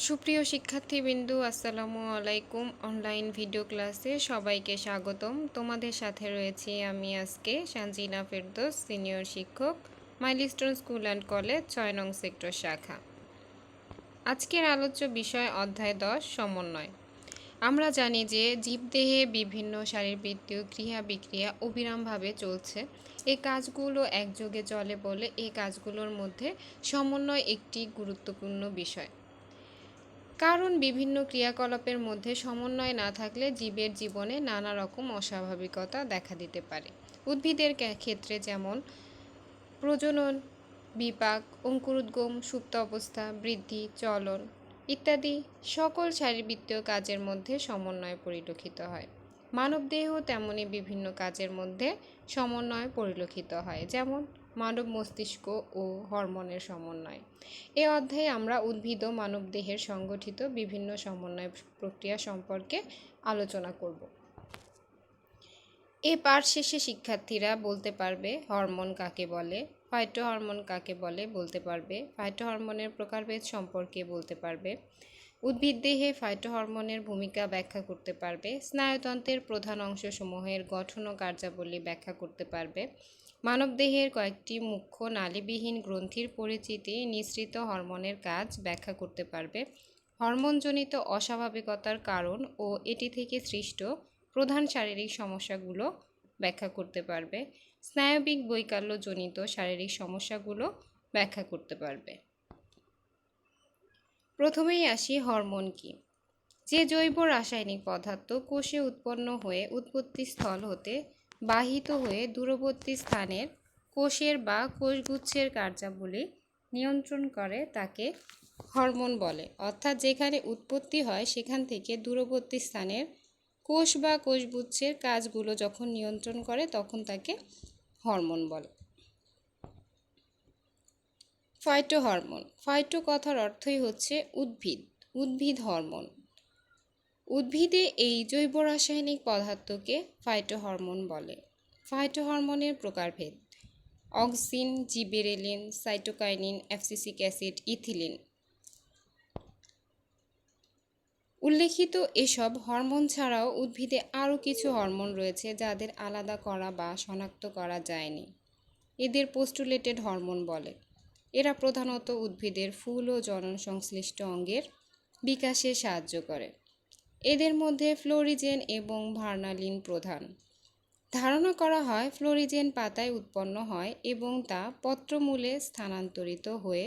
সুপ্রিয় শিক্ষার্থীবৃন্দু, আসসালামু আলাইকুম। অনলাইন ভিডিও ক্লাসে সবাইকে স্বাগতম। তোমাদের সাথে রয়েছি আমি আজকে সানজিনা ফেরদৌস, সিনিয়র শিক্ষক, মাইলস্টোন স্কুল অ্যান্ড কলেজ ৬ নং সেক্টর শাখা। আজকের আলোচ্য বিষয় অধ্যায় 10 সমন্বয়। আমরা জানি যে জীবদেহে বিভিন্ন শারীরবৃত্তীয় ক্রিয়া বিক্রিয়া অবিরামভাবে চলছে। এই কাজগুলো একযোগে চলে বলে এই কাজগুলোর মধ্যে সমন্বয় একটি গুরুত্বপূর্ণ বিষয়। কারণ বিভিন্ন ক্রিয়াকলাপের মধ্যে সমন্বয় না থাকলে জীবের জীবনে নানা রকম অস্বাভাবিকতা দেখা দিতে পারে। উদ্ভিদের ক্ষেত্রে যেমন প্রজনন, বিপাক, অঙ্কুরোদ্গম, সুপ্ত অবস্থা, বৃদ্ধি, চলন ইত্যাদি সকল শারীরবৃত্তীয় কাজের মধ্যে সমন্বয় পরিলক্ষিত হয়। মানবদেহ তেমনি বিভিন্ন কাজের মধ্যে সমন্বয় পরিলক্ষিত হয়, যেমন মানব মস্তিষ্ক ও হরমোনের সমন্বয়। এ অধ্যায়ে আমরা উদ্ভিদ ও মানবদেহের সংগঠিত বিভিন্ন সমন্বয় প্রক্রিয়া সম্পর্কে আলোচনা করব। এ পাঠ শেষে শিক্ষার্থীরা বলতে পারবে হরমোন কাকে বলে, ফাইটোহরমোন কাকে বলে বলতে পারবে, ফাইটোহরমোনের প্রকারভেদ সম্পর্কে বলতে পারবে, উদ্ভিদদেহে ফাইটোহরমোনের ভূমিকা ব্যাখ্যা করতে পারবে, স্নায়ুতন্ত্রের প্রধান অংশসমূহের গঠন ও কার্যাবলী ব্যাখ্যা করতে পারবে, মানবদেহের কয়েকটি মুখ্য নালীবিহীন গ্রন্থির পরিচিতি, নিঃসৃত হরমোনের কাজ ব্যাখ্যা করতে পারবে, হরমোনজনিত অস্বাভাবিকতার কারণ ও এটি থেকে সৃষ্ট প্রধান শারীরিক সমস্যাগুলো ব্যাখ্যা করতে পারবে, স্নায়বিক বৈকল্যজনিত শারীরিক সমস্যাগুলো ব্যাখ্যা করতে পারবে। প্রথমেই আসি হরমোন কি। যে জৈব রাসায়নিক পদার্থ কোষে উৎপন্ন হয়ে উৎপত্তি স্থল হতে বাহিত হয়ে দূরবর্তী স্থানের কোষের বা কোষগুচ্ছের কার্যাবলী নিয়ন্ত্রণ করে তাকে হরমোন বলে। অর্থাৎ যেখানে উৎপত্তি হয় সেখান থেকে দূরবর্তী স্থানের কোষ বা কোষগুচ্ছের কাজগুলো যখন নিয়ন্ত্রণ করে তখন তাকে হরমোন বলে। ফাইটোহরমোন। ফাইটো কথার অর্থই হচ্ছে উদ্ভিদ, উদ্ভিদ হরমোন। উদ্ভিদে এই জৈব রাসায়নিক পদার্থকে ফাইটোহরমোন বলে। ফাইটোহরমোনের প্রকারভেদ: auxin, gibberellin, cytokinin, abscisic acid, ethylene. উল্লেখিত এসব হরমোন ছাড়াও উদ্ভিদে আরও কিছু হরমোন রয়েছে যাদের আলাদা করা বা শনাক্ত করা যায়নি। এদের পোস্টুলেটেড হরমোন বলে। এরা প্রধানত উদ্ভিদের ফুল ও জনন সংশ্লিষ্ট অঙ্গের বিকাশে সাহায্য করে। এদের মধ্যে ফ্লোরিজেন এবং ভার্নালিন প্রধান। ধারণা করা হয় ফ্লোরিজেন পাতায় উৎপন্ন হয় এবং তা পত্রমূলে স্থানান্তরিত হয়ে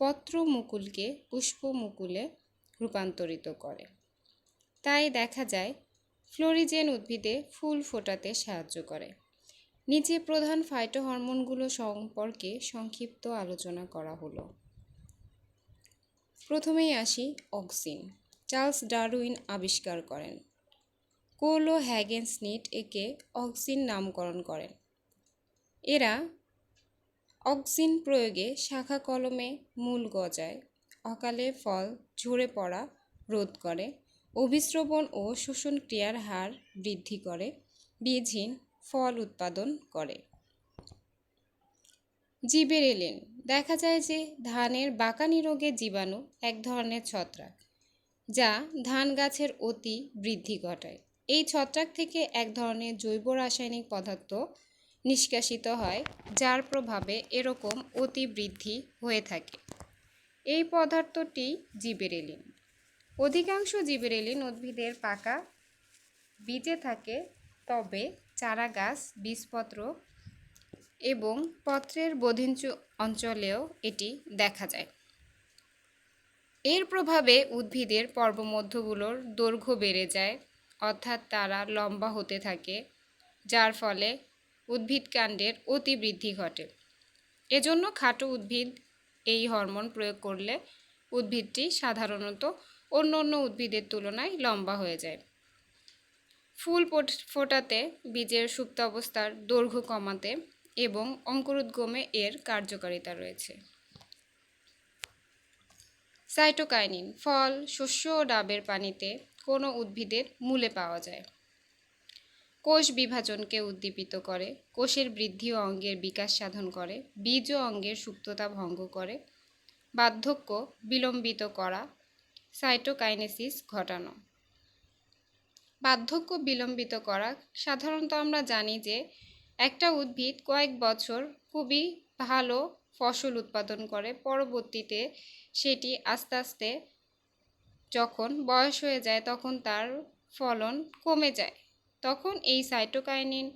পত্রমুকুলকে পুষ্পমুকুলে রূপান্তরিত করে। তাই দেখা যায় ফ্লোরিজেন উদ্ভিদে ফুল ফোটাতে সাহায্য করে। নিচে প্রধান ফাইটোহরমোনগুলো সম্পর্কে সংক্ষিপ্ত আলোচনা করা হলো। প্রথমেই আসি অক্সিন। চার্লস ডারউইন আবিষ্কার করেন। কোল ও হ্যাগেনস্মিথ একে অক্সিন নামকরণ করেন। এরা অক্সিন প্রয়োগে শাখা কলমে মূল গজায়, অকালে ফল ঝরে পড়া রোধ করে, অভিস্রবণ ও শোষণ ক্রিয়ার হার বৃদ্ধি করে, বীজহীন ফল উৎপাদন করে। জিবেরেলিন। দেখা যায় যে ধানের বাকানি রোগের জীবাণু এক ধরনের ছত্রাক যা ধান গাছের অতি বৃদ্ধি ঘটায়। এই ছত্রাক থেকে এক ধরনের জৈব রাসায়নিক পদার্থ নিষ্কাশিত হয় যার প্রভাবে এরকম অতি বৃদ্ধি হয়ে থাকে। এই পদার্থটি জিবেরেলিন। অধিকাংশ জিবেরেলিন উদ্ভিদের পাকা বীজে থাকে, তবে চারা গাছ, বীজপত্র এবং পত্রের বধিঞ্চ অঞ্চলেও এটি দেখা যায়। এর প্রভাবে উদ্ভিদের পর্বমধ্যগুলোর দৈর্ঘ্য বেড়ে যায়, অর্থাৎ তারা লম্বা হতে থাকে, যার ফলে উদ্ভিদকাণ্ডের অতিবৃদ্ধি ঘটে। এজন্য খাটো উদ্ভিদ এই হরমোন প্রয়োগ করলে উদ্ভিদটি সাধারণত অন্য উদ্ভিদের তুলনায় লম্বা হয়ে যায়। ফুল ফোটাতে, বীজের সুপ্ত অবস্থার দৈর্ঘ্য কমাতে এবং অঙ্কুরোদ্গমে এর কার্যকারিতা রয়েছে। সাইটোকাইনিন। ফল, শস্য ও ডাবের পানিতে কোনো উদ্ভিদের মূলে পাওয়া যায়। কোষ বিভাজনকে উদ্দীপিত করে, কোষের বৃদ্ধি ও অঙ্গের বিকাশ সাধন করে, বীজ ও অঙ্গের সুপ্ততা ভঙ্গ করে, বার্ধক্য বিলম্বিত করা, সাইটোকাইনেসিস ঘটানো। বার্ধক্য বিলম্বিত করা। সাধারণত আমরা জানি যে একটা উদ্ভিদ কয়েক বছর খুবই ভালো ফসল উৎপাদন করে, পরবর্তীতে সেটি আস্তে আস্তে যখন বয়স হয়ে যায় তখন তার ফলন কমে যায়। তখন এই সাইটোকাইনিন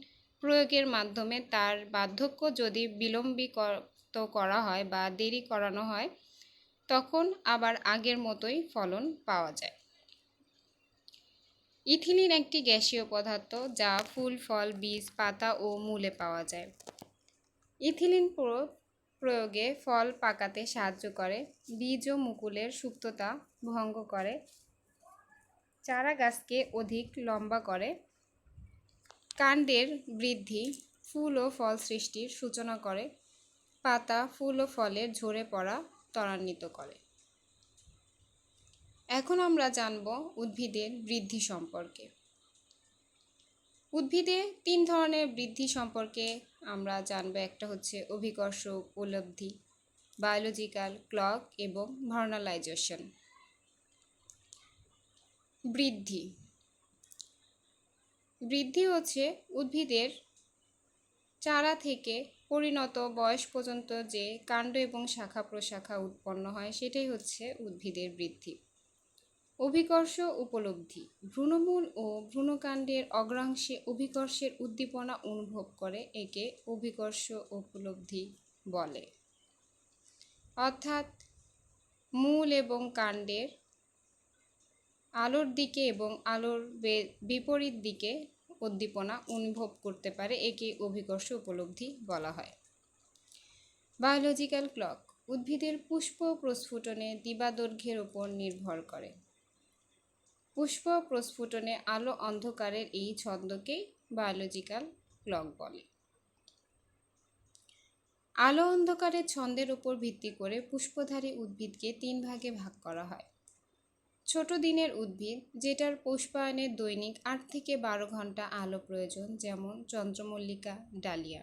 প্রয়োগের মাধ্যমে তার বার্ধক্য যদি বিলম্বিত করা হয় বা দেরি করানো হয়, তখন আবার আগের মতোই ফলন পাওয়া যায়। ইথিলিন একটি গ্যাসীয় পদার্থ যা ফুল, ফল, বীজ, পাতা ও মূলে পাওয়া যায়। ইথিলিন প্রয়োগে ফল পাকাতে সাহায্য করে, বীজ ও মুকুলের সুপ্ততা ভঙ্গ করে, চারা গাছকে অধিক লম্বা করে, কাণ্ডের বৃদ্ধি, ফুল ও ফল সৃষ্টির সূচনা করে, পাতা, ফুল ও ফলের ঝরে পড়া ত্বরান্বিত করে। এখন আমরা জানব উদ্ভিদের বৃদ্ধি সম্পর্কে। উদ্ভিদে 3 ধরনের বৃদ্ধি সম্পর্কে আমরা জানব। একটা হচ্ছে অভিকর্ষ উপলব্ধি, বায়োলজিক্যাল ক্লক এবং ভার্নালাইজেশন। বৃদ্ধি হচ্ছে উদ্ভিদের চারা থেকে পরিণত বয়স পর্যন্ত যে কাণ্ড এবং শাখা প্রশাখা উৎপন্ন হয়, সেটাই হচ্ছে উদ্ভিদের বৃদ্ধি। অভিকর্ষ উপলব্ধি, ভ্রূণমূল ও ভ্রূণকাণ্ডের অগ্রাংশে অভিকর্ষের উদ্দীপনা অনুভব করে, একে অভিকর্ষ উপলব্ধি বলে। অর্থাৎ মূল এবং কাণ্ডের আলোর দিকে এবং আলোর বিপরীত দিকে উদ্দীপনা অনুভব করতে পারে, একে অভিকর্ষ উপলব্ধি বলা হয়। বায়োলজিক্যাল ক্লক, উদ্ভিদের পুষ্প প্রস্ফুটনে দিবাদৈর্ঘ্যের উপর নির্ভর করে। পুষ্প প্রস্ফুটনে আলো অন্ধকারের এই ছন্দকেই বায়োলজিক্যাল ক্লক বলে। আলো অন্ধকারের ছন্দের উপর ভিত্তি করে পুষ্পধারী উদ্ভিদকে 3 ভাগে ভাগ করা হয়। ছোট দিনের উদ্ভিদ, যেটার পুষ্পায়নে দৈনিক 8 থেকে 12 ঘন্টা আলো প্রয়োজন, যেমন চন্দ্রমল্লিকা, ডালিয়া।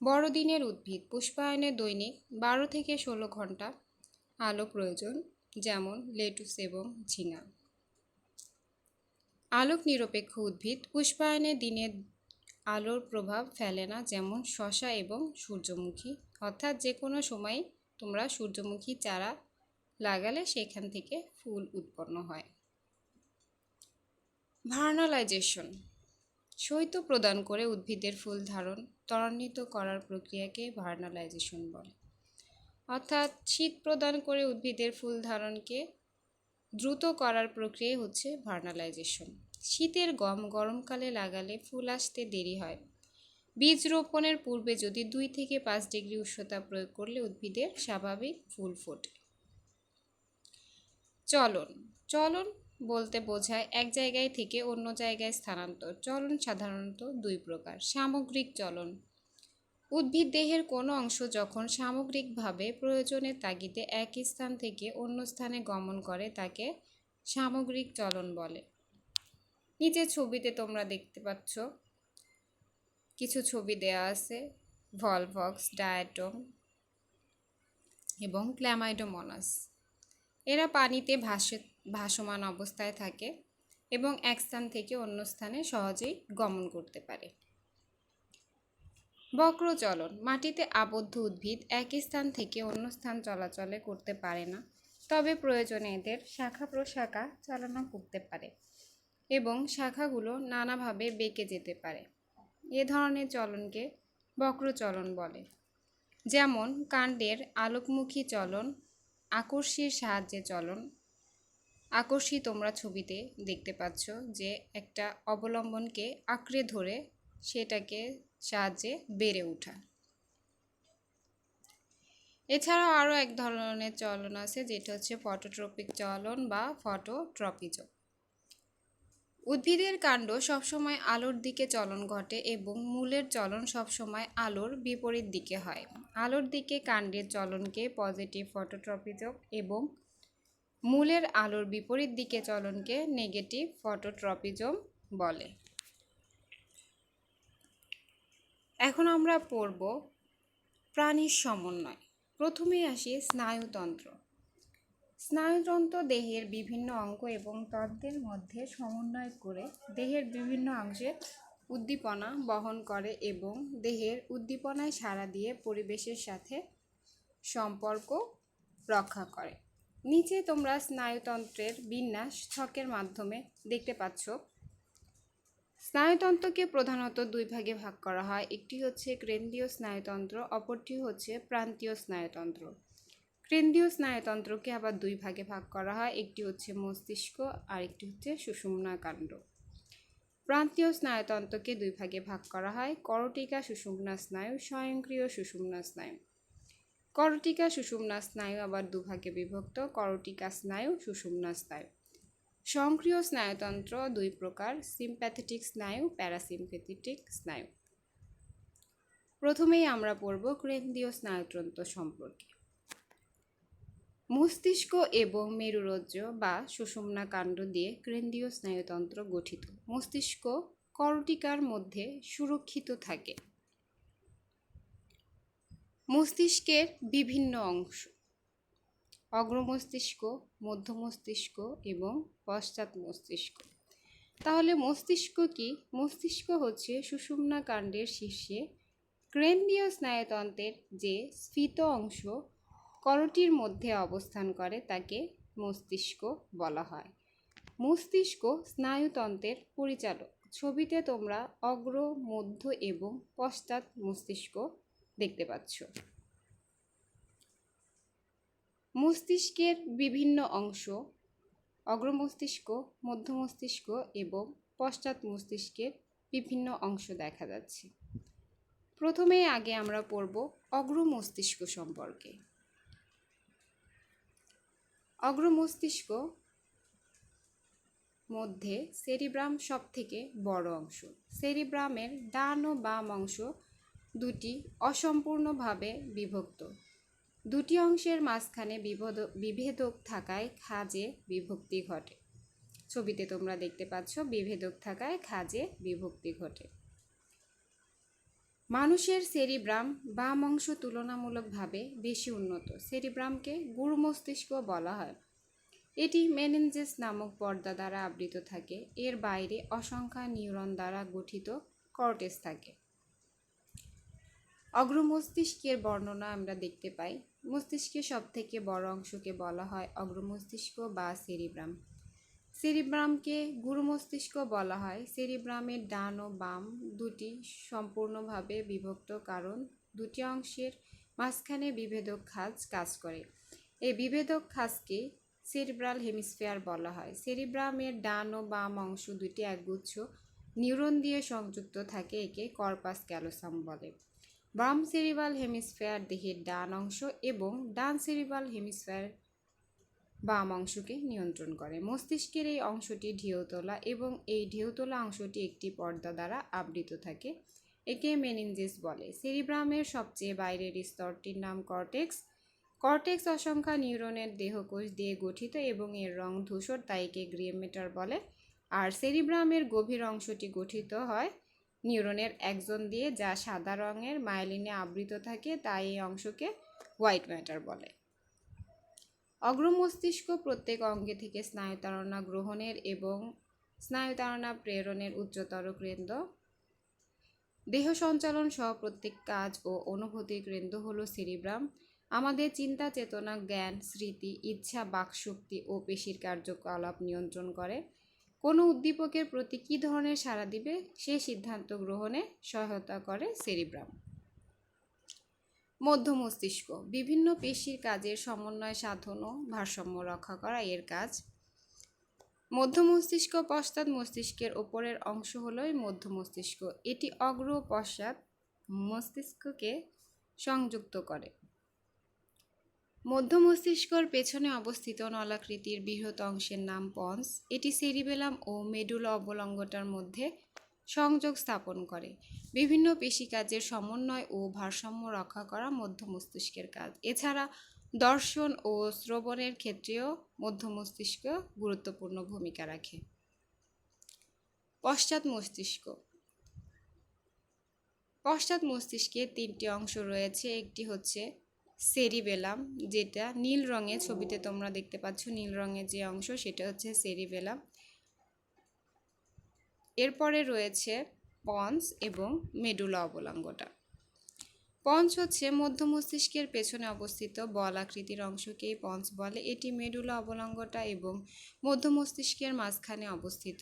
বড় দিনের উদ্ভিদ, পুষ্পায়নে দৈনিক 12 থেকে 16 ঘন্টা আলো প্রয়োজন, যেমন লেটুস এবং ঝিঙ্গা। আলোক নিরপেক্ষ উদ্ভিদ, পুষ্পায়নে দিনে আলোর প্রভাব ফেলে না, যেমন শসা এবং সূর্যমুখী। অর্থাৎ যে কোনো সময় তোমরা সূর্যমুখী চারা লাগালে সেখান থেকে ফুল উৎপন্ন হয়। ভার্নালাইজেশন, শৈত্য প্রদান করে উদ্ভিদের ফুল ধারণ ত্বরান্বিত করার প্রক্রিয়াকে ভার্নালাইজেশন বলে। অর্থাৎ শীত প্রদান করে উদ্ভিদের ফুল ধারণকে দ্রুত করার প্রক্রিয়া হচ্ছে ভার্নালাইজেশন। শীতের গম গরমকালে লাগালে ফুল আসতে দেরি হয়। বীজ রোপণের পূর্বে যদি 2 থেকে 5 ডিগ্রি উষ্ণতা প্রয়োগ করলে উদ্ভিদের স্বাভাবিক ফুল ফোটে। চলন বলতে বোঝায় এক জায়গায় থেকে অন্য জায়গায় স্থানান্তর। চলন সাধারণত 2 প্রকার। সামগ্রিক চলন, উদ্ভিদ দেহের কোনো অংশ যখন সামগ্রিকভাবে প্রয়োজনের তাগিদে এক স্থান থেকে অন্য স্থানে গমন করে তাকে সামগ্রিক চলন বলে। নিচে ছবিতে তোমরা দেখতে পাচ্ছ কিছু ছবি দেয়া আছে, ভলভক্স, ডায়াটম এবং ক্ল্যামাইডোমোনাস। এরা পানিতে ভাসমান অবস্থায় থাকে এবং এক স্থান থেকে অন্য স্থানে সহজেই গমন করতে পারে। বক্রচলন, মাটিতে আবদ্ধ উদ্ভিদ এক স্থান থেকে অন্য স্থান চলাচলে করতে পারে না, তবে প্রয়োজনে এদের শাখা প্রশাখা চালনা করতে পারে এবং শাখাগুলো নানাভাবে বেঁকে যেতে পারে। এ ধরনের চলনকে বক্রচলন বলে। যেমন কাণ্ডের আলোকমুখী চলন, আকর্ষীর সাহায্যে চলন। আকর্ষী তোমরা ছবিতে দেখতে পাচ্ছ যে একটা অবলম্বনকে আঁকড়ে ধরে সেটাকে সাহায্যে বেড়ে ওঠা। এছাড়াও আরও এক ধরনের চলন আছে, যেটা হচ্ছে ফটোট্রপিক চলন বা ফটোট্রপিজম। উদ্ভিদের কাণ্ড সবসময় আলোর দিকে চলন ঘটে এবং মূলের চলন সবসময় আলোর বিপরীত দিকে হয়। আলোর দিকে কাণ্ডের চলনকে পজিটিভ ফটোট্রপিজম এবং মূলের আলোর বিপরীত দিকে চলনকে নেগেটিভ ফটোট্রপিজম বলে। এখন আমরা পড়ব প্রাণীর সমন্বয়। প্রথমে আসি স্নায়ুতন্ত্র। স্নায়ুতন্ত্র দেহের বিভিন্ন অঙ্গ এবং তন্ত্রের মধ্যে সমন্বয় করে দেহের বিভিন্ন অংশে উদ্দীপনা বহন করে এবং দেহের উদ্দীপনায় সাড়া দিয়ে পরিবেশের সাথে সম্পর্ক রক্ষা করে। নিচে তোমরা স্নায়ুতন্ত্রের বিন্যাস ছকের মাধ্যমে দেখতে পাচ্ছ। স্নায়ুতন্ত্রকে প্রধানত দুই ভাগে ভাগ করা হয়, একটি হচ্ছে কেন্দ্রীয় স্নায়ুতন্ত্র, অপরটি হচ্ছে প্রান্তীয় স্নায়ুতন্ত্র। কেন্দ্রীয় স্নায়ুতন্ত্রকে আবার দুই ভাগে ভাগ করা হয়, একটি হচ্ছে মস্তিষ্ক আর একটি হচ্ছে সুষুম্না কাণ্ড। প্রান্তীয় স্নায়ুতন্ত্রকে দুই ভাগে ভাগ করা হয়, করটিকা সুষুম্না স্নায়ু, স্বয়ংক্রিয় সুষুম্না স্নায়ু। করটিকা সুষুম্না স্নায়ু আবার দুভাগে বিভক্ত, করটিকা স্নায়ু, সুষুম্না স্নায়ু। স্বয়ংক্রিয় স্নায়ুতন্ত্র দুই প্রকার, সিম্প্যাথেটিক স্নায়ু, প্যারাসিম্প্যাথেটিক স্নায়ু। প্রথমেই আমরা পড়ব কেন্দ্রীয় স্নায়ুতন্ত্র সম্পর্কে। মস্তিষ্ক এবং মেরুরজ্জ বা সুষুম্না কাণ্ড দিয়ে কেন্দ্রীয় স্নায়ুতন্ত্র গঠিত। মস্তিষ্ক করটিকার মধ্যে সুরক্ষিত থাকে। মস্তিষ্কের বিভিন্ন অংশ: অগ্রমস্তিষ্ক, মধ্য মস্তিষ্ক এবং পশ্চাৎ মস্তিষ্ক। তাহলে মস্তিষ্ক কি? মস্তিষ্ক হচ্ছে সুষুম্না কাণ্ডের শীর্ষে কেন্দ্রীয় স্নায়ুতন্ত্রের যে স্ফীত অংশ করটির মধ্যে অবস্থান করে তাকে মস্তিষ্ক বলা হয়। মস্তিষ্ক স্নায়ুতন্ত্রের পরিচালক। ছবিতে তোমরা অগ্র, মধ্য এবং পশ্চাৎ মস্তিষ্ক দেখতে পাচ্ছ। মস্তিষ্কের বিভিন্ন অংশ: অগ্রমস্তিষ্ক, মধ্য মস্তিষ্ক এবং পশ্চাৎ মস্তিষ্কের বিভিন্ন অংশ দেখা যাচ্ছে। প্রথমে আগে আমরা পড়ব অগ্রমস্তিষ্ক সম্পর্কে। অগ্রমস্তিষ্ক মধ্যে সেরিব্রাম সবথেকে বড় অংশ। সেরিব্রামের ডান ও বাম অংশ দুটি অসম্পূর্ণভাবে বিভক্ত। দুটি অংশের মাঝখানে বিভেদক থাকায় খাঁজে বিভক্তি ঘটে। ছবিতে তোমরা দেখতে পাচ্ছ, বিভেদক থাকায় খাঁজে বিভক্তি ঘটে। মানুষের সেরিব্রাম বাম অংশ তুলনামূলকভাবে বেশি উন্নত। সেরিব্রামকে গুরু মস্তিষ্ক বলা হয়। এটি মেনিনজেস নামক পর্দা দ্বারা আবৃত থাকে। এর বাইরে অসংখ্য নিউরন দ্বারা গঠিত কর্টেক্স থাকে। অগ্রমস্তিষ্কের বর্ণনা আমরা দেখতে পাই। মস্তিষ্কের সবথেকে বড় অংশকে বলা হয় অগ্রমস্তিষ্ক বা সেরিব্রাম। সেরিব্রামকে গুরু মস্তিষ্ক বলা হয়। সেরিব্রামের ডান ও বাম দুটি সম্পূর্ণভাবে বিভক্ত, কারণ দুটি অংশের মাঝখানে বিভেদক খাঁজ কাজ করে। এই বিভেদক খাঁজকে সেরিব্রাল হেমিস্ফিয়ার বলা হয়। সেরিব্রামের ডান ও বাম অংশ দুটি একগুচ্ছ নিউরন দিয়ে সংযুক্ত থাকে, একে কর্পাস ক্যালোসাম বলে। বাম সেরিব্রাল হেমিস্ফিয়ার দেহের ডান অংশ এবং ডান সেরিব্রাল হেমিস্ফিয়ার বাম অংশকে নিয়ন্ত্রণ করে। মস্তিষ্কের এই অংশটি ঢেউতলা এবং এই ঢেউতলা অংশটি একটি পর্দা দ্বারা আবৃত থাকে, একে মেনিনজেস বলে। সেরিব্রামের সবচেয়ে বাইরের স্তরটির নাম কর্টেক্স। কর্টেক্স অসংখ্য নিউরনের দেহকোষ দিয়ে গঠিত এবং এর রং ধূসর, তাই একে গ্রে ম্যাটার বলে। আর সেরিব্রামের গভীর অংশটি গঠিত হয় নিউরনের একজন দিয়ে, যা সাদা রঙের মায়োলিনে আবৃত থাকে, তাই এই অংশকে হোয়াইট ম্যাটার বলে। অগ্রমস্তিষ্ক প্রত্যেক অঙ্গে থেকে স্নায়ুতাড়না গ্রহণের এবং স্নায়ুতাড়না প্রেরণের উচ্চতর কেন্দ্র। দেহ সঞ্চালন সহ প্রত্যেক কাজ ও অনুভূতির কেন্দ্র হলো সেরিব্রাম। আমাদের চিন্তা, চেতনা, জ্ঞান, স্মৃতি, ইচ্ছা, বাকশক্তি ও পেশির কার্যকলাপ নিয়ন্ত্রণ করে। কোনো উদ্দীপকের প্রতি কী ধরনের সাড়া দিবে সে সিদ্ধান্ত গ্রহণে সহায়তা করে সেরিব্রাম। মধ্য মস্তিষ্ক বিভিন্ন পেশির কাজের সমন্বয় সাধন ও ভারসাম্য রক্ষা করা এর কাজ। মধ্য মস্তিষ্ক পশ্চাৎ মস্তিষ্কের ওপরের অংশ হলো মধ্য মস্তিষ্ক। এটি অগ্র ও পশ্চাৎ মস্তিষ্ককে সংযুক্ত করে। মধ্য মস্তিষ্কর পেছনে অবস্থিত নলাকৃতির বৃহৎ অংশের নাম পন্স। এটি সেরিবেলাম ও মেডুলা অবলঙ্গটার মধ্যে সংযোগ স্থাপন করে। বিভিন্ন পেশি কাজের সমন্বয় ও ভারসাম্য রক্ষা করা মধ্য মস্তিষ্কের কাজ। এছাড়া দর্শন ও শ্রবণের ক্ষেত্রেও মধ্য মস্তিষ্ক গুরুত্বপূর্ণ ভূমিকা রাখে। পশ্চাৎ মস্তিষ্ক। পশ্চাৎ মস্তিষ্কের তিনটি অংশ রয়েছে, একটি হচ্ছে সেরিবেলাম, যেটা নীল রঙে ছবিতে তোমরা দেখতে পাচ্ছ, নীল রঙের যে অংশ সেটা হচ্ছে সেরিবেলাম। এরপরে রয়েছে পন্স এবং মেডুলা অবলাঙ্গটা। পন্স হচ্ছে মধ্য মস্তিষ্কের পেছনে অবস্থিত বল আকৃতির অংশকেই পন্স বলে। এটি মেডুলা অবলাঙ্গটা এবং মধ্য মস্তিষ্কের মাঝখানে অবস্থিত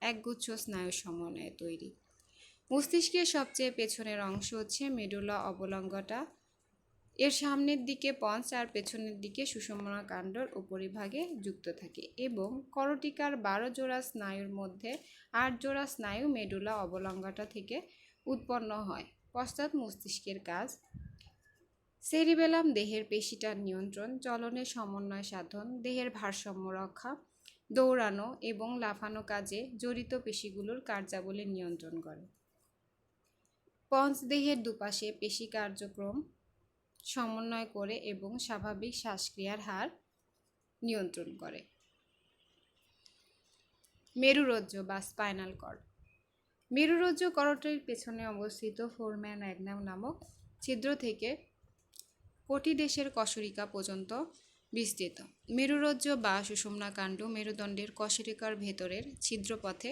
একগুচ্ছ স্নায়ুর সমন্বয়ে তৈরি। মস্তিষ্কের সবচেয়ে পেছনের অংশ হচ্ছে মেডুলা অবলাঙ্গটা। এর সামনের দিকে পন্স আর পেছনের দিকে সুষুম্না কাণ্ডর উপরিভাগে যুক্ত থাকে এবং করটিকার 12 জোড়া স্নায়ুর মধ্যে 8 জোড়া স্নায়ু মেডুলা অবলাঙ্গটা থেকে উৎপন্ন হয়। পশ্চাৎ মস্তিষ্কের কাজ: সেরিবেলাম দেহের পেশিটার নিয়ন্ত্রণ, চলনের সমন্বয় সাধন, দেহের ভারসাম্য রক্ষা, দৌড়ানো এবং লাফানো কাজে জড়িত পেশিগুলোর কার্যাবলী নিয়ন্ত্রণ করে। পন্স দেহের দুপাশে পেশি কার্যক্রম সমন্বয় করে এবং স্বাভাবিক শ্বাসক্রিয়ার হার নিয়ন্ত্রণ করে। মেরুরজ্জ বা স্পাইনাল কর্ড: মেরুরজ্জ করটির পেছনে অবস্থিত ফোরামেন ম্যাগনাম নামক ছিদ্র থেকে কটিদেশের কশরিকা পর্যন্ত বিস্তৃত। মেরুরজ্জ বা সুষুম্না কাণ্ড মেরুদণ্ডের কশরিকার ভেতরের ছিদ্রপথে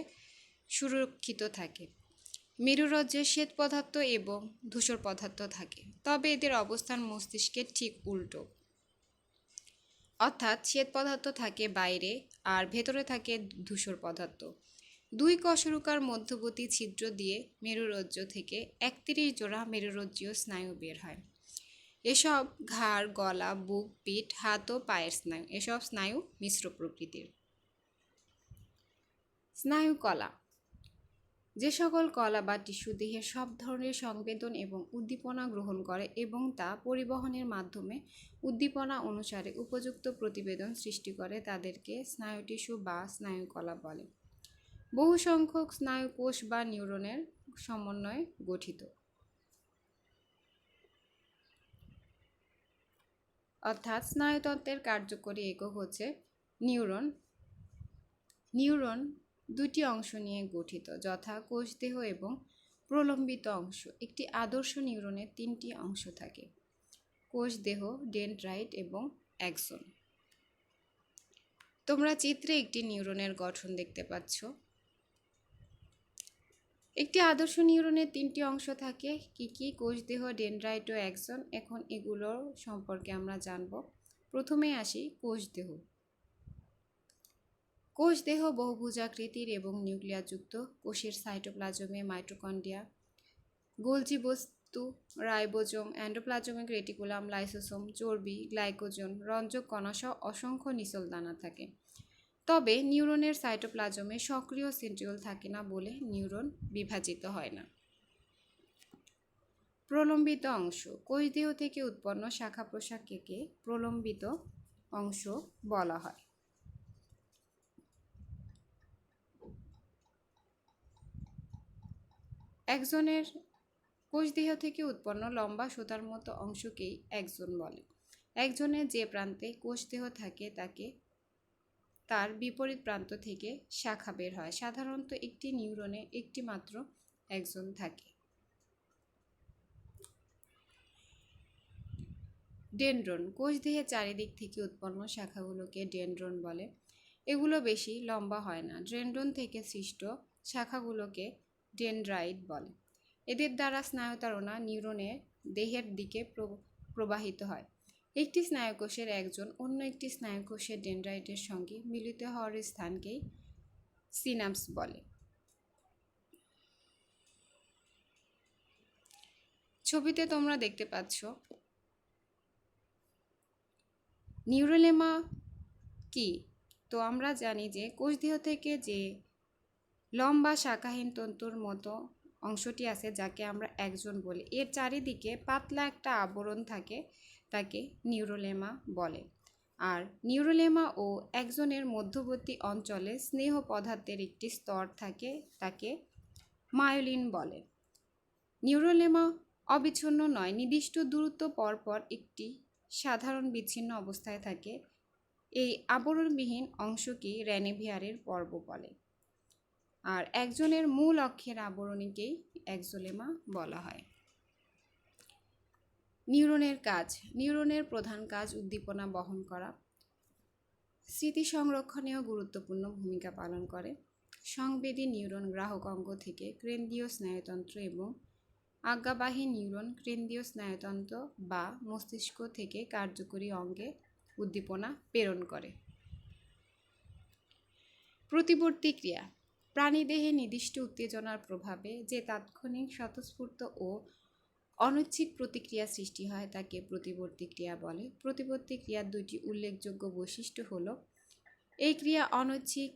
সুরক্ষিত থাকে। মেরুরজ্জে শ্বেত পদার্থ এবং ধূসর পদার্থ থাকে, তবে এদের অবস্থান মস্তিষ্কের ঠিক উল্টো, অর্থাৎ শ্বেত পদার্থ থাকে বাইরে আর ভেতরে থাকে ধূসর পদার্থ। দুই কশরুকার মধ্যবর্তী ছিদ্র দিয়ে মেরুরজ্জ থেকে 31 জোড়া মেরুরজ্জীয় স্নায়ু বের হয়। এসব ঘাড়, গলা, বুক, পিঠ, হাত ও পায়ের স্নায়ু। এসব স্নায়ু মিশ্র প্রকৃতির। স্নায়ু কলা: যে সকল কলা বা টিস্যু দেহের সব ধরনের সংবেদন এবং উদ্দীপনা গ্রহণ করে এবং তা পরিবহনের মাধ্যমে উদ্দীপনা অনুসারে উপযুক্ত প্রতিবেদন সৃষ্টি করে তাদেরকে স্নায়ু টিস্যু বা স্নায়ু কলা বলে। বহু সংখ্যক স্নায়ু কোষ বা নিউরনের সমন্বয়ে গঠিত, অর্থাৎ স্নায়ুতন্ত্রের কার্যকরী একক হচ্ছে নিউরন। নিউরন দুটি অংশ নিয়ে গঠিত, যথা কোষদেহ এবং প্রলম্বিত অংশ। একটি আদর্শ নিউরনের 3টি অংশ থাকে: কোষদেহ, ডেনড্রাইট এবং অ্যাক্সন। তোমরা চিত্রে একটি নিউরনের গঠন দেখতে পাচ্ছ। একটি আদর্শ নিউরনের 3টি অংশ থাকে, কি কি? কোষদেহ, ডেনড্রাইট ও অ্যাক্সন। এখন এগুলোর সম্পর্কে আমরা জানব। প্রথমে আসি কোষদেহ। কোষদেহ বহুভুজাকৃতির এবং নিউক্লিয়াসযুক্ত। কোষের সাইটোপ্লাজমে মাইটোকন্ড্রিয়া, গোলজি বস্তু, রাইবোজোম, এন্ডোপ্লাজমিক রেটিকুলাম, লাইসোসোম, চর্বি, গ্লাইকোজেন, রঞ্জক কণাসহ অসংখ্য নিসল দানা থাকে। তবে নিউরনের সাইটোপ্লাজমে সক্রিয় সেন্ট্রিওল থাকে না বলে নিউরন বিভাজিত হয় না। প্রলম্বিত অংশ: কোষদেহ থেকে উৎপন্ন শাখা প্রশাখাকে প্রলম্বিত অংশ বলা হয়। একজনের কোষদেহ থেকে উৎপন্ন লম্বা সুতার মতো অংশকেই একজন বলে। একজনের যে প্রান্তে কোষদেহ থাকে তাকে তার বিপরীত প্রান্ত থেকে শাখা বের হয়। সাধারণত একটি নিউরনে একটি মাত্র একজন থাকে। ডেনড্রন: কোষদেহের চারিদিক থেকে উৎপন্ন শাখাগুলোকে ডেনড্রন বলে। এগুলো বেশি লম্বা হয় না। ডেনড্রন থেকে সৃষ্ট শাখাগুলোকে ডেনড্রাইট বলে। এদের দ্বারা স্নায়ুতাড়না নিউরনের দেহের দিকে প্রবাহিত হয়। একটি স্নায়ুকোষের একজন অন্য একটি স্নায়ুকোষের ডেনড্রাইটের সঙ্গে মিলিত হওয়ার স্থানকেই সিনাপস বলে। ছবিতে তোমরা দেখতে পাচ্ছ নিউরোলেমা কি? তো আমরা জানি যে কোষদেহ থেকে যে লম্বা শাখাহীন তন্তুর মতো অংশটি আছে যাকে আমরা একজন বলি, এর চারিদিকে পাতলা একটা আবরণ থাকে, তাকে নিউরোলেমা বলে। আর নিউরোলেমা ও একজনের মধ্যবর্তী অঞ্চলে স্নেহ পদার্থের একটি স্তর থাকে, তাকে মায়োলিন বলে। নিউরোলেমা অবিচ্ছিন্ন নয়, নির্দিষ্ট দূরত্ব পরপর একটি সাধারণ বিচ্ছিন্ন অবস্থায় থাকে। এই আবরণবিহীন অংশকেই রেনিভিয়ারের পর্ব বলে। আর একজনের মূল অক্ষের আবরণীকেই এক্সোলেমা বলা হয়। নিউরনের কাজ। নিউরনের প্রধান কাজ উদ্দীপনা বহন করা, স্মৃতি সংরক্ষণেও গুরুত্বপূর্ণ ভূমিকা পালন করে। সংবেদী নিউরন গ্রাহক অঙ্গ থেকে কেন্দ্রীয় স্নায়ুতন্ত্র এবং আজ্ঞাবাহী নিউরন কেন্দ্রীয় স্নায়ুতন্ত্র বা মস্তিষ্ক থেকে কার্যকরী অঙ্গে উদ্দীপনা প্রেরণ করে। প্রতিবর্তী ক্রিয়া। প্রাণীদেহে নির্দিষ্ট উত্তেজনার প্রভাবে যে তাৎক্ষণিক স্বতঃস্ফূর্ত ও অনৈচ্ছিক প্রতিক্রিয়া সৃষ্টি হয় তাকে প্রতিবর্তী ক্রিয়া বলে। প্রতিবর্তী ক্রিয়ার দুইটি উল্লেখযোগ্য বৈশিষ্ট্য হল, এই ক্রিয়া অনৈচ্ছিক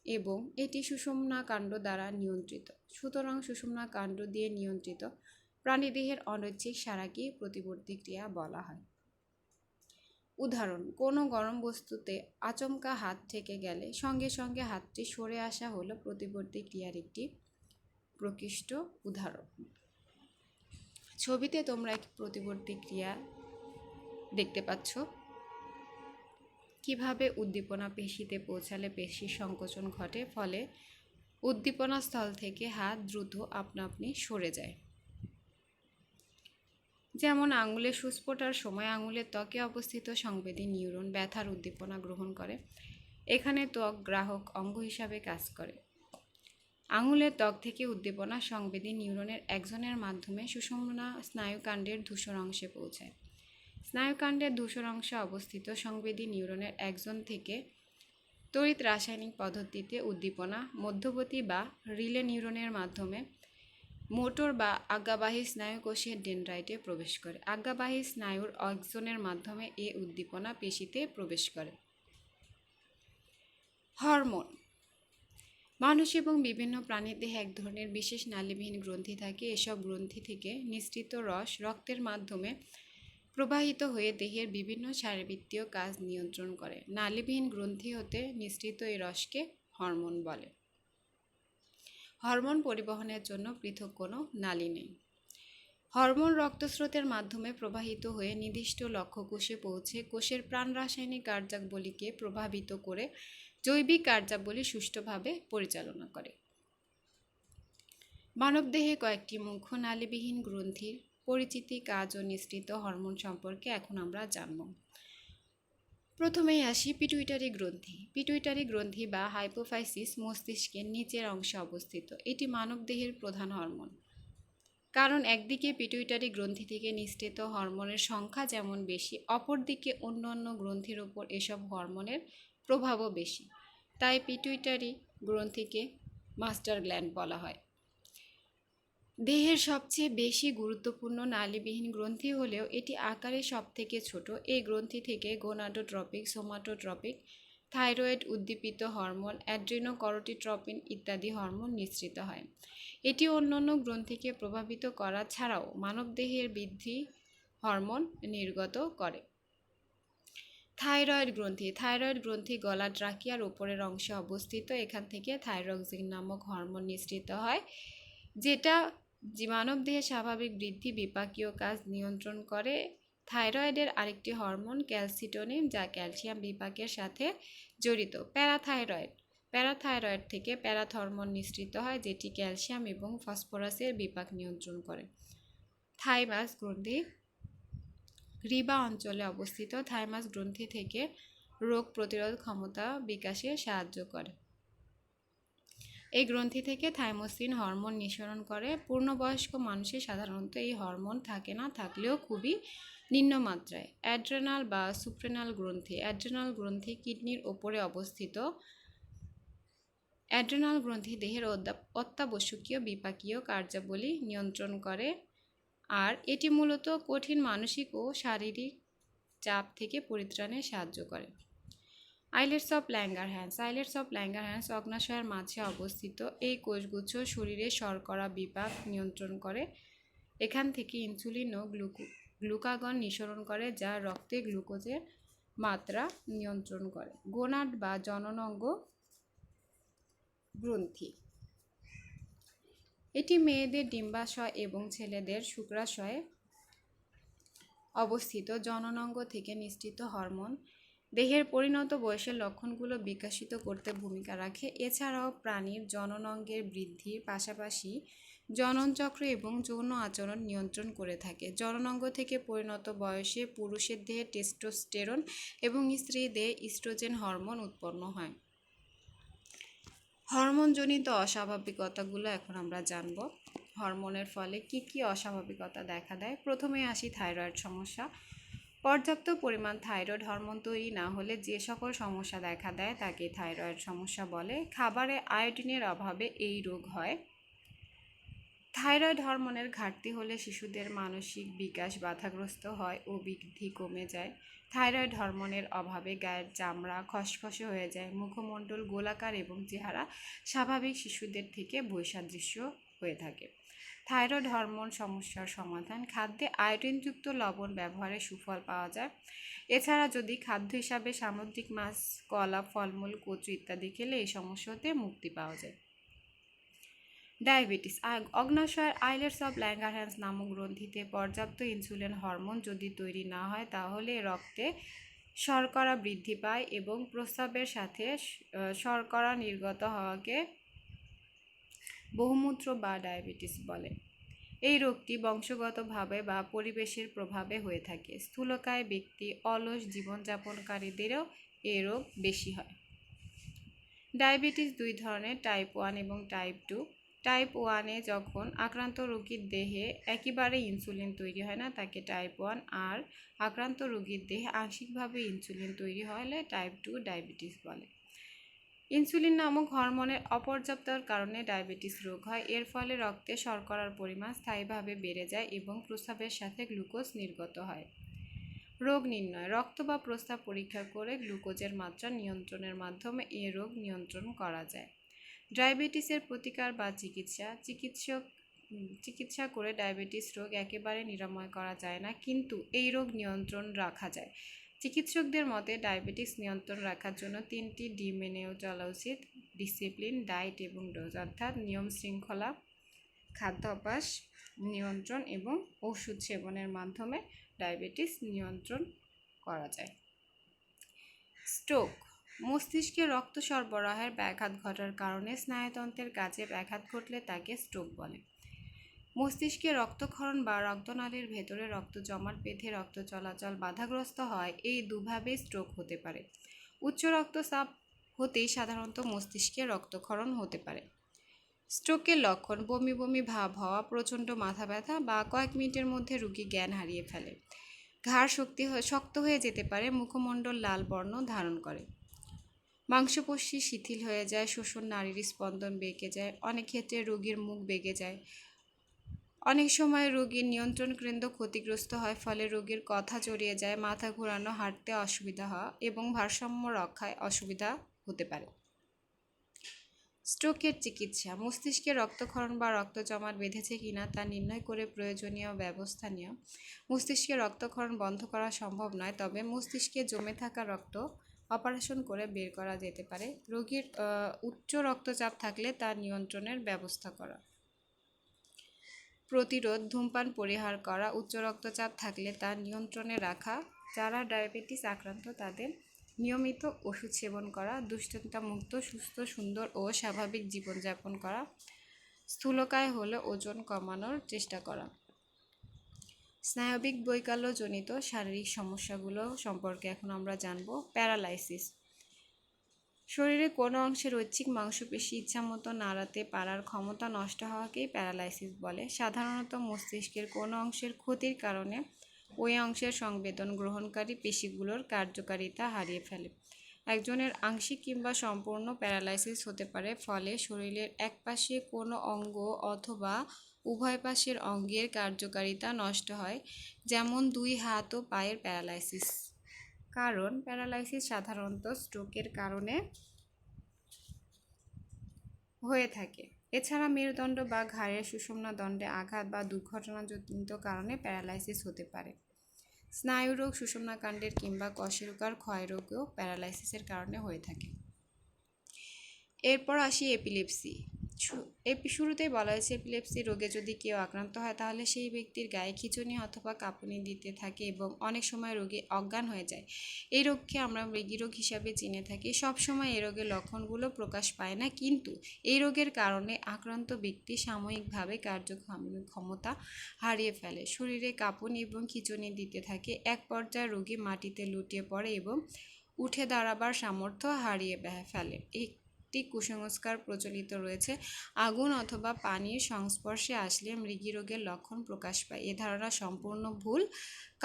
এবং এটি সুষুম্না কাণ্ড দ্বারা নিয়ন্ত্রিত। সুতরাং সুষুম্না কাণ্ড দিয়ে নিয়ন্ত্রিত প্রাণীদেহের অনৈচ্ছিক সাড়াকে প্রতিবর্তী ক্রিয়া বলা হয়। উদাহরণ: কোনো গরম বস্তুতে আচমকা হাত ঠেকে গেলে সঙ্গে সঙ্গে হাতটি সরে আসা হলো প্রতিবর্তী ক্রিয়ার একটি প্রকৃষ্ট উদাহরণ। ছবিতে তোমরা একটি প্রতিবর্তী ক্রিয়া দেখতে পাচ্ছ। কিভাবে উদ্দীপনা পেশিতে পৌঁছালে পেশির সংকোচন ঘটে, ফলে উদ্দীপনা স্থল থেকে হাত দ্রুত আপনা আপনি সরে যায়। যেমন আঙুলের সুস্ফোটার সময় আঙুলের ত্বকে অবস্থিত সংবেদী নিউরন ব্যথার উদ্দীপনা গ্রহণ করে। এখানে ত্বক গ্রাহক অঙ্গ হিসাবে কাজ করে। আঙুলের ত্বক থেকে উদ্দীপনা সংবেদী নিউরনের একজনের মাধ্যমে সুষুম্না স্নায়ুকাণ্ডের ধূসর অংশে পৌঁছায়। স্নায়ুকাণ্ডের ধূসর অংশে অবস্থিত সংবেদী নিউরনের একজন থেকে তড়িৎ রাসায়নিক পদ্ধতিতে উদ্দীপনা মধ্যবর্তী বা রিলে নিউরনের মাধ্যমে মোটর বা আজ্ঞাবাহী স্নায়ুকোষের ডেনড্রাইটে প্রবেশ করে। আজ্ঞাবাহী স্নায়ুর একজনের মাধ্যমে এ উদ্দীপনা পেশিতে প্রবেশ করে। হরমোন। মানুষ এবং বিভিন্ন প্রাণীর দেহে এক ধরনের বিশেষ নালীবিহীন গ্রন্থি থাকে। এসব গ্রন্থি থেকে নিঃসৃত রস রক্তের মাধ্যমে প্রবাহিত হয়ে দেহের বিভিন্ন শারীরবৃত্তীয় কাজ নিয়ন্ত্রণ করে। নালীবিহীন গ্রন্থি হতে নিঃসৃত এই রসকে হরমোন বলে। হরমোন পরিবহনের জন্য পৃথক কোনো নালী নেই। হরমোন রক্তস্রোতের মাধ্যমে প্রবাহিত হয়ে নির্দিষ্ট লক্ষ্য কোষে পৌঁছে কোষের প্রাণ রাসায়নিক কার্যাবলীকে প্রভাবিত করে জৈবিক কার্যাবলী সুষ্ঠুভাবে পরিচালনা করে। মানবদেহে কয়েকটি মুখ্য নালীবিহীন গ্রন্থির পরিচিতি, কাজ ও নিঃসৃত হরমোন সম্পর্কে এখন আমরা জানব। প্রথমেই আসি পিটুইটারি গ্রন্থি। পিটুইটারি গ্রন্থি বা হাইপোফাইসিস মস্তিষ্কের নিচের অংশে অবস্থিত। এটি মানবদেহের প্রধান হরমোন। কারণ একদিকে পিটুইটারি গ্রন্থি থেকে নিঃসৃত হরমোনের সংখ্যা যেমন বেশি, অপরদিকে অন্যান্য গ্রন্থির উপর এসব হরমোনের প্রভাবও বেশি। তাই পিটুইটারি গ্রন্থিকে মাস্টার গ্ল্যান্ড বলা হয়। দেহের সবচেয়ে বেশি গুরুত্বপূর্ণ নালীবিহীন গ্রন্থি হলেও এটি আকারে সবথেকে ছোট। এই গ্রন্থি থেকে গোনাডোট্রপিক, সোমাটোট্রপিক, থাইরয়েড উদ্দীপিত হরমোন, অ্যাড্রিনোকরটিট্রপিন ইত্যাদি হরমোন নিঃসৃত হয়। এটি অন্যান্য গ্রন্থিকে প্রভাবিত করা ছাড়াও মানবদেহের বৃদ্ধি হরমোন নির্গত করে। থাইরয়েড গ্রন্থি। থাইরয়েড গ্রন্থি গলা ট্রাকিয়ার উপরের অংশে অবস্থিত। এখান থেকে থাইরক্সিন নামক হরমোন নিঃসৃত হয়, যেটা মানবদেহের স্বাভাবিক বৃদ্ধি বিপাকীয় কাজ নিয়ন্ত্রণ করে। থাইরয়েডের আরেকটি হরমোন ক্যালসিটোনিন, যা ক্যালসিয়াম বিপাকের সাথে জড়িত। প্যারাথাইরয়েড। প্যারাথাইরয়েড থেকে প্যারাথর্মোন নিঃসৃত হয়, যেটি ক্যালসিয়াম এবং ফসফরাসের বিপাক নিয়ন্ত্রণ করে। থাইমাস গ্রন্থি গ্রীবা অঞ্চলে অবস্থিত। থাইমাস গ্রন্থি থেকে রোগ প্রতিরোধ ক্ষমতা বিকাশে সাহায্য করে। এই গ্রন্থি থেকে থাইমোসিন হরমোন নিঃসরণ করে। পূর্ণবয়স্ক মানুষের সাধারণত এই হরমোন থাকে না, থাকলেও খুবই নিম্নমাত্রায়। অ্যাড্রেনাল বা সুপ্রেনাল গ্রন্থি। অ্যাড্রেনাল গ্রন্থি কিডনির ওপরে অবস্থিত। অ্যাড্রেনাল গ্রন্থি দেহের অত্যাবশ্যকীয় বিপাকীয় কার্যাবলী নিয়ন্ত্রণ করে, আর এটি মূলত কঠিন মানসিক ও শারীরিক চাপ থেকে পরিত্রাণে সাহায্য করে। Islets of Langerhans. Islets of Langerhans অগ্ন্যাশয়ের মাঝে অবস্থিত। এই কোষগুচ্ছ শরীরে শর্করা বিপাক নিয়ন্ত্রণ করে। এখান থেকে ইনসুলিন ও গ্লুকাগন নিঃসরণ করে, যা রক্তে গ্লুকোজের মাত্রা নিয়ন্ত্রণ করে। গোনাড বা জননাঙ্গ গ্রন্থি। এটি মেয়েদের ডিম্বাশয় এবং ছেলেদের শুক্রাশয়ে অবস্থিত। জননাঙ্গ থেকে নিঃসৃত হরমোন দেহের পরিণত বয়সের লক্ষণগুলো বিকশিত করতে ভূমিকা রাখে। এছাড়াও প্রাণীর জননাঙ্গের বৃদ্ধির পাশাপাশি জননচক্র এবং যৌন আচরণ নিয়ন্ত্রণ করে থাকে। জননাঙ্গ থেকে পরিণত বয়সে পুরুষের দেহে টেস্টোস্টেরন এবং স্ত্রীর দেহে ইস্ট্রোজেন হরমোন উৎপন্ন হয়। হরমোনজনিত অস্বাভাবিকতাগুলো এখন আমরা জানব। হরমোনের ফলে কি কি অস্বাভাবিকতা দেখা দেয়। প্রথমে আসি থাইরয়েড সমস্যা। পর্যাপ্ত পরিমাণ থাইরয়েড হরমোন তৈরি না হলে যে সকল সমস্যা দেখা দেয় তাকে থাইরয়েড সমস্যা বলে। খাবারে আয়োডিনের অভাবে এই রোগ হয়। থাইরয়েড হরমোনের ঘাটতি হলে শিশুদের মানসিক বিকাশ বাধাগ্রস্ত হয় ও বৃদ্ধি কমে যায়। থাইরয়েড হরমোনের অভাবে গায়ের চামড়া খসখসে হয়ে যায়, মুখমণ্ডল গোলাকার এবং চেহারা স্বাভাবিক শিশুদের থেকে বৈসাদৃশ্য হয়ে থাকে। থাইরয়েড হরমোন সমস্যার সমাধান। খাদ্যে আয়োডিনযুক্ত লবণ ব্যবহারে সুফল পাওয়া যায়। এছাড়া যদি খাদ্য হিসাবে সামুদ্রিক মাছ, কলা, ফলমূল, কচু ইত্যাদি খেলে এই সমস্যা হতে মুক্তি পাওয়া যায়। ডায়াবেটিস। অগ্ন্যাশয়ের আইলেটস অফ ল্যাঙ্গারহ্যান্স নামক গ্রন্থিতে পর্যাপ্ত ইনসুলিন হরমোন যদি তৈরি না হয় তাহলে রক্তে শর্করা বৃদ্ধি পায় এবং প্রস্রাবের সাথে শর্করা নির্গত হওয়াকে বহুমূত্র বা ডায়াবেটিস বলে। এই রোগটি বংশগতভাবে বা পরিবেশের প্রভাবে হয়ে থাকে। স্থূলকায় ব্যক্তি, অলস জীবনযাপনকারীদেরও এই রোগ বেশি হয়। ডায়াবেটিস দুই ধরনের, টাইপ 1 এবং টাইপ 2। টাইপ 1-এ যখন আক্রান্ত রোগীর দেহে একেবারে ইনসুলিন তৈরি হয় না তাকে টাইপ 1, আর আক্রান্ত রোগীর দেহে আংশিকভাবে ইনসুলিন তৈরি হলে টাইপ 2 ডায়াবেটিস বলে। ইনসুলিন নামক হরমোনের অপর্যাপ্ততার কারণে ডায়াবেটিস রোগ হয়। এর ফলে রক্তে শর্করার পরিমাণ স্থায়ীভাবে বেড়ে যায় এবং প্রস্রাবের সাথে গ্লুকোজ নির্গত হয়। রোগ নির্ণয়। রক্ত বা প্রস্রাব পরীক্ষা করে গ্লুকোজের মাত্রা নিয়ন্ত্রণের মাধ্যমে এই রোগ নিয়ন্ত্রণ করা যায়। ডায়াবেটিসের প্রতিকার বা চিকিৎসা। চিকিৎসা করে ডায়াবেটিস রোগ একেবারে নিরাময় করা যায় না, কিন্তু এই রোগ নিয়ন্ত্রণ রাখা যায়। চিকিৎসকদের মতে ডায়াবেটিস নিয়ন্ত্রণ রাখার জন্য 3টি ডি মেনে চলা উচিত: ডিসিপ্লিন, ডায়েট এবং ডোজ, অর্থাৎ নিয়ম শৃঙ্খলা, খাদ্যাভ্যাস নিয়ন্ত্রণ এবং ওষুধ সেবনের মাধ্যমে ডায়াবেটিস নিয়ন্ত্রণ করা যায়। স্ট্রোক। মস্তিষ্কে রক্ত সরবরাহের ব্যাঘাত ঘটার কারণে স্নায়ুতন্ত্রের কাজে ব্যাঘাত ঘটলে তাকে স্ট্রোক বলে। মস্তিষ্কে রক্তক্ষরণ বা রক্তনালীর ভেতরে রক্ত জমাট বেঁধে রক্ত চলাচল বাধাগ্রস্ত হয়। এই দুভাবেই স্ট্রোক হতে পারে। উচ্চ রক্তচাপ হতেই সাধারণত মস্তিষ্কে রক্তক্ষরণ হতে পারে। স্ট্রোকের লক্ষণ: বমি বমি ভাব হওয়া, প্রচণ্ড মাথা ব্যথা বা কয়েক মিনিটের মধ্যে রোগী জ্ঞান হারিয়ে ফেলে। ঘাড় শক্ত হয়ে যেতে পারে, মুখমণ্ডল লাল বর্ণ ধারণ করে, মাংসপেশি শিথিল হয়ে যায়, শ্বসন নাড়ির স্পন্দন বেঁকে যায়, অনেক ক্ষেত্রে রোগীর মুখ বেঁকে যায়। অনেক সময় রোগীর নিয়ন্ত্রণ কেন্দ্র ক্ষতিগ্রস্ত হয়, ফলে রোগীর কথা জড়িয়ে যায়, মাথা ঘোরানো, হাঁটতে অসুবিধা হওয়া এবং ভারসাম্য রক্ষায় অসুবিধা হতে পারে। স্ট্রোকের চিকিৎসা। মস্তিষ্কে রক্তক্ষরণ বা রক্ত জমাট বেঁধেছে কিনা তা নির্ণয় করে প্রয়োজনীয় ব্যবস্থা নেওয়া। মস্তিষ্কে রক্তক্ষরণ বন্ধ করা সম্ভব নয়, তবে মস্তিষ্কে জমে থাকা রক্ত অপারেশন করে বের করা যেতে পারে। রোগীর উচ্চ রক্তচাপ থাকলে তা নিয়ন্ত্রণের ব্যবস্থা করা। প্রতিরোধ: ধূমপান পরিহার করা, উচ্চ রক্তচাপ থাকলে তা নিয়ন্ত্রণে রাখা, যারা ডায়াবেটিস আক্রান্ত তাদের নিয়মিত ওষুধ সেবন করা, দুশ্চিন্তামুক্ত, সুস্থ, সুন্দর ও স্বাভাবিক জীবনযাপন করা, স্থূলকায় হলে ওজন কমানোর চেষ্টা করা। স্নায়বিক বৈকল্যজনিত শারীরিক সমস্যাগুলো সম্পর্কে এখন আমরা জানব। প্যারালাইসিস। শরীরের কোনো অংশের ঐচ্ছিক মাংসপেশি ইচ্ছামতো নাড়াতে পারার ক্ষমতা নষ্ট হওয়াকেই প্যারালাইসিস বলে। সাধারণত মস্তিষ্কের কোনো অংশের ক্ষতির কারণে ওই অংশের সংবেদন গ্রহণকারী পেশিগুলোর কার্যকারিতা হারিয়ে ফেলে। একজনের আংশিক কিংবা সম্পূর্ণ প্যারালাইসিস হতে পারে, ফলে শরীরের এক পাশে কোনো অঙ্গ অথবা উভয় পাশের অঙ্গের কার্যকারিতা নষ্ট হয়, যেমন 2 হাত ও পায়ের প্যারালাইসিস। কারণ প্যারালাইসিস সাধারণত স্ট্রোকের কারণে হয়ে থাকে। এছাড়া মেরুদণ্ড বা ঘাড়ের সুষুম্না দণ্ডে আঘাত বা দুর্ঘটনাজনিত কারণে প্যারালাইসিস হতে পারে। স্নায়ুরোগ, সুষুম্নাকাণ্ডের কিংবা কশেরুকার ক্ষয়রোগও প্যারালাইসিসের কারণে হয়ে থাকে। এরপর আসি এপিলেপসি। শুরুতেই বলা হয়েছে এপিলেপসি রোগে যদি কেউ আক্রান্ত হয় তাহলে সেই ব্যক্তির গায়ে খিঁচুনি অথবা কাঁপুনি দিতে থাকে এবং অনেক সময় রোগী অজ্ঞান হয়ে যায়। এই রোগকে আমরা মৃগীরোগ হিসাবে চিনে থাকি। সবসময় এই রোগের লক্ষণগুলো প্রকাশ পায় না, কিন্তু এই রোগের কারণে আক্রান্ত ব্যক্তি সাময়িকভাবে কার্যক্ষমতা হারিয়ে ফেলে, শরীরে কাঁপুনি এবং খিঁচুনি দিতে থাকে। এক পর্যায়ে রোগী মাটিতে লুটিয়ে পড়ে এবং উঠে দাঁড়াবার সামর্থ্য হারিয়ে ফেলে। একটি কুসংস্কার প্রচলিত রয়েছে, আগুন অথবা পানির সংস্পর্শে আসলে মৃগীরোগের লক্ষণ প্রকাশ পায়। এ ধারণা সম্পূর্ণ ভুল,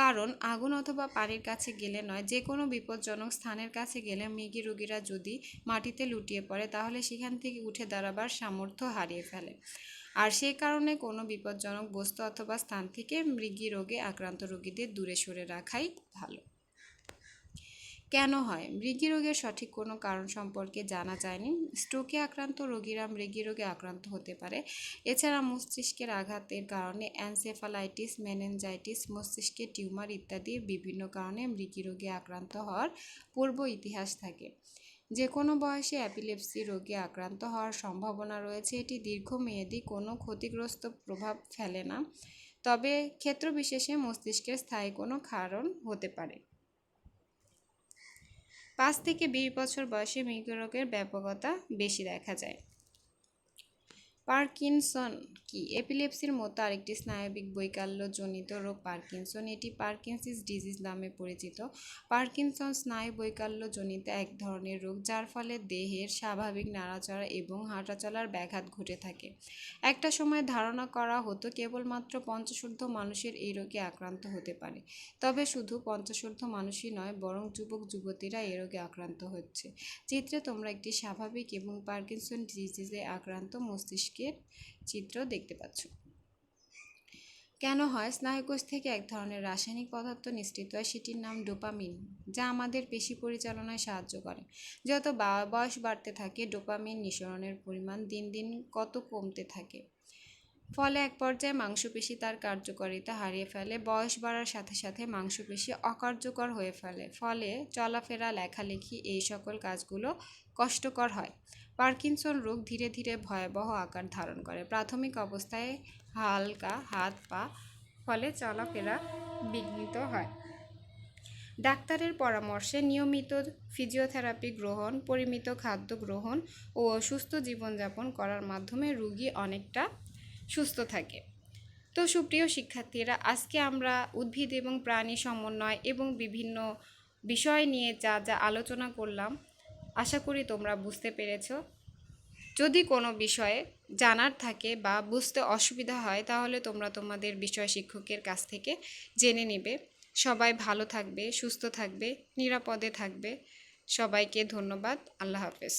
কারণ আগুন অথবা পানির কাছে গেলে নয়, যে কোনো বিপজ্জনক স্থানের কাছে গেলে মৃগী রোগীরা যদি মাটিতে লুটিয়ে পড়ে তাহলে সেখান থেকে উঠে দাঁড়াবার সামর্থ্য হারিয়ে ফেলে, আর সেই কারণে কোনো বিপজ্জনক বস্তু অথবা স্থান থেকে মৃগী রোগে আক্রান্ত রোগীদের দূরে সরে রাখাই ভালো। কেন হয়? মৃগী রোগের সঠিক কোনো কারণ সম্পর্কে জানা যায়নি। স্ট্রোকে আক্রান্ত রোগীরা মৃগী রোগে আক্রান্ত হতে পারে। এছাড়া মস্তিষ্কের আঘাতের কারণে এনসেফালাইটিস, মেনিনজাইটিস, মস্তিষ্কের টিউমার ইত্যাদি বিভিন্ন কারণে মৃগী রোগে আক্রান্ত হওয়ার পূর্ব ইতিহাস থাকে। যে কোনো বয়সে এপিলেপসি রোগে আক্রান্ত হওয়ার সম্ভাবনা রয়েছে। এটি দীর্ঘমেয়াদী কোনো ক্ষতিগ্রস্ত প্রভাব ফেলে না, তবে ক্ষেত্রবিশেষে মস্তিষ্কের স্থায়ী কোনো কারণ হতে পারে। 5 থেকে 20 বছর বয়সে মৃগী রোগের ব্যাপকতা বেশি দেখা যায়। পার্কিনসন কি? এপিলেপসির মতো আরেকটি স্নায়বিক বৈকল্যজনিত রোগ পার্কিনসন। এটি পার্কিনসিস ডিজিজ নামে পরিচিত। পার্কিনসন স্নায়ু বৈকল্যজনিত এক ধরনের রোগ, যার ফলে দেহের স্বাভাবিক নাড়াচাড়া এবং হাঁটাচলার ব্যাঘাত ঘটে থাকে। একটা সময় ধারণা করা হতো কেবলমাত্র 50 মানুষের এই রোগে আক্রান্ত হতে পারে, তবে শুধু 50 মানুষই নয়, বরং যুবক যুবতীরা এই রোগে আক্রান্ত হচ্ছে। চিত্রে তোমরা একটি স্বাভাবিক এবং পার্কিনসন ডিজিজে আক্রান্ত মস্তিষ্কের চিত্র দেখতে পাচ্ছ। কেন হয়? স্নায়ুকোষ থেকে এক ধরনের রাসায়নিক পদার্থ নিঃসৃত হয়, সেটির নাম ডোপামিন, যা আমাদের পেশি পরিচালনায় সাহায্য করে। যত বয়স বাড়তে থাকে ডোপামিন নিঃসরণের পরিমাণ দিন দিন কমতে থাকে, ফলে এক পর্যায়ে মাংসপেশি তার কার্যকারিতা হারিয়ে ফেলে। বয়স বাড়ার সাথে সাথে মাংসপেশি অকার্যকর হয়ে ফেলে, ফলে চলাফেরা, লেখালেখি এই সকল কাজগুলো কষ্টকর হয়। পার্কিনসন রোগ ধীরে ধীরে ভয়াবহ আকার ধারণ করে। প্রাথমিক অবস্থায় হালকা হাত পা, ফলে চলাফেরা বিঘ্নিত হয়। ডাক্তারের পরামর্শে নিয়মিত ফিজিওথেরাপি গ্রহণ, পরিমিত খাদ্য গ্রহণ ও সুস্থ জীবনযাপন করার মাধ্যমে রোগী অনেকটা সুস্থ থাকে। তো সুপ্রিয় শিক্ষার্থীরা, আজকে আমরা উদ্ভিদ এবং প্রাণী সমন্বয় এবং বিভিন্ন বিষয় নিয়ে যা যা আলোচনা করলাম, আশা করি তোমরা বুঝতে পেরেছ। যদি কোনো বিষয়ে জানার থাকে বা বুঝতে অসুবিধা হয় তাহলে তোমরা তোমাদের বিষয় শিক্ষকের কাছ থেকে জেনে নেবে। সবাই ভালো থাকবে, সুস্থ থাকবে, নিরাপদে থাকবে। সবাইকে ধন্যবাদ। আল্লাহ হাফেজ।